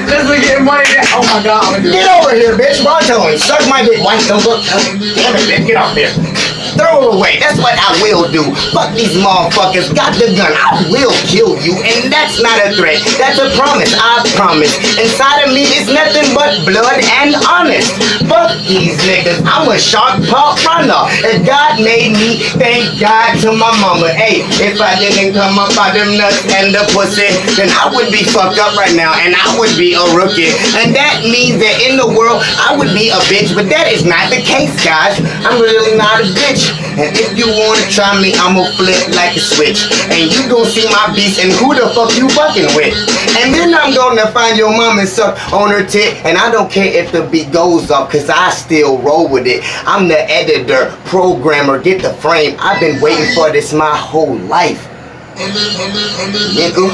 Just to get money. Oh my God. I'm gonna do Get it. over here, bitch. Ronto and suck my dick. White don't look. Damn it, bitch. Get off here. Throw it away. That's what I will do. Fuck these motherfuckers. Got the gun. I will kill you. And that's not a threat. That's a promise. I promise. Inside of me is nothing but blood and honest. Fuck these niggas. I'm a shark pup runner. If God made me, thank God to my mama. Hey, if I didn't come up out them nuts and the pussy, then I would be fucked up right now. And I would be a rookie. And that means that in the world, I would be a bitch. But that is not the case, guys. I'm really not a bitch. And if you wanna try me, I'ma flip like a switch. And you gon' see my beast and who the fuck you fucking with. And then I'm gonna find your mom and suck on her tit. And I don't care if the beat goes up, cause I still roll with it. I'm the editor, programmer, get the frame. I've been waiting for this my whole life. Nigga.